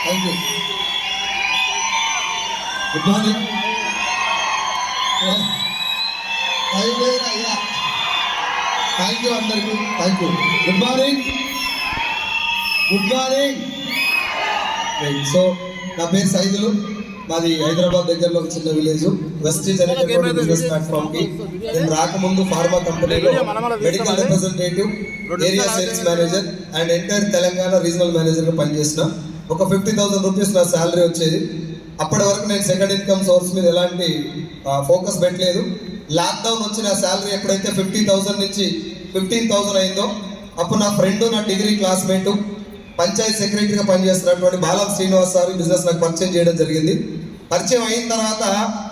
Thank you. Good morning. అయ్యా thank you అందరికీ, thank you. Good morning, good morning. So నా పేరు సైదులు, మాది హైదరాబాద్ దగ్గరలో ఒక చిన్న విలేజ్. వెస్టీజ్ అనేటువంటి బిజినెస్ ప్లాట్ఫామ్ కి నేను రాకముందు ఫార్మా కంపెనీలో medical representative, area sales manager and entire Telangana regional manager గా పనిచేసిన. ఒక 50,000 రూపీస్ నా శాలరీ వచ్చేది. అప్పటి వరకు నేను సెకండ్ ఇన్కమ్ సోర్స్ మీద ఎలాంటి ఫోకస్ పెట్టలేదు. లాక్డౌన్ వచ్చి నా శాలరీ ఎప్పుడైతే 50,000 నుంచి 15,000 అయిందో అప్పుడు నా ఫ్రెండ్, నా డిగ్రీ క్లాస్మేట్, పంచాయత్ సెక్రటరీగా పనిచేస్తున్నటువంటి బాలం శ్రీనివాస్ సార్ బిజినెస్ నాకు పరిచయం చేయడం జరిగింది. పరిచయం అయిన తర్వాత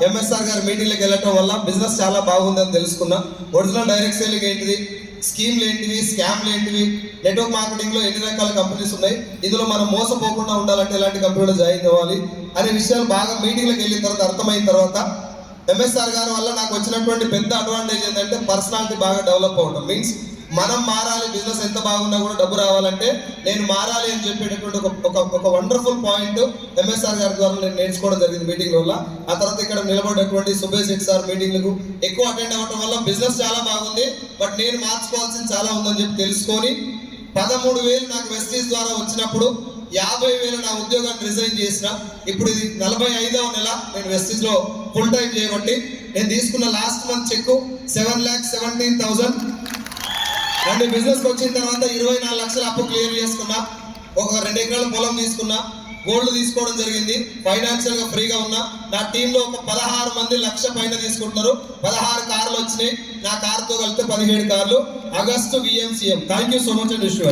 ఎంఎస్ఆర్ గారి మీటింగ్లకు వెళ్ళటం వల్ల బిజినెస్ చాలా బాగుందని తెలుసుకున్నా. ఒరిజినల్ డైరెక్ట్ సేలింగ్ ఏంటిది, స్కీమ్లు ఏంటివి, స్కామ్లు ఏంటివి, నెట్వర్క్ మార్కెటింగ్ లో ఎన్ని రకాల కంపెనీస్ ఉన్నాయి, ఇందులో మనం మోసపోకుండా ఉండాలంటే ఎలాంటి కంపెనీలో జాయిన్ అవ్వాలి అనే విషయాలు బాగా మీటింగ్లకు వెళ్ళిన తర్వాత అర్థమైన తర్వాత ఎంఎస్ఆర్ గారి వల్ల నాకు వచ్చినటువంటి పెద్ద అడ్వాంటేజ్ ఏంటంటే పర్సనాలిటీ బాగా డెవలప్ అవ్వడం. మీన్స్ మనం మారాలి, బిజినెస్ ఎంత బాగున్నా కూడా డబ్బు రావాలంటే నేను మారాలి అని చెప్పేటటువంటి ఒక వండర్ఫుల్ పాయింట్ ఎంఎస్ఆర్ గారి ద్వారా నేను నేర్చుకోవడం జరిగింది మీటింగ్ వల్ల. ఆ తర్వాత ఇక్కడ నిలబడినటువంటి సుబేష్ శెట్టి సార్ మీటింగ్లకు ఎక్కువ అటెండ్ అవ్వడం వల్ల బిజినెస్ చాలా బాగుంది, బట్ నేను మార్చుకోవాల్సింది చాలా ఉందని చెప్పి తెలుసుకొని 13,000 నాకు వెస్టీజ్ ద్వారా వచ్చినప్పుడు 50,000 నా ఉద్యోగాన్ని రిజైన్ చేసిన. ఇప్పుడు ఇది 45వ నెల నేను వెస్టీజ్ లో ఫుల్ టైం చేయబట్టి నేను తీసుకున్న లాస్ట్ మంత్ చెక్ 7,17,000. రెండు బిజినెస్కి వచ్చిన తర్వాత 24 లక్షల అప్పు క్లియర్ చేసుకున్నా. ఒక 2 ఎకరాల పొలం తీసుకున్నా, గోల్డ్ తీసుకోవడం జరిగింది, ఫైనాన్షియల్ గా ఫ్రీగా ఉన్నా. నా టీంలో ఒక 16 మంది లక్ష పైన తీసుకుంటున్నారు. 16 కార్లు వచ్చినాయి, నా కార్తో కలిపితే 17 కార్లు. August విఎంసీఎం. Thank you so much and wish you.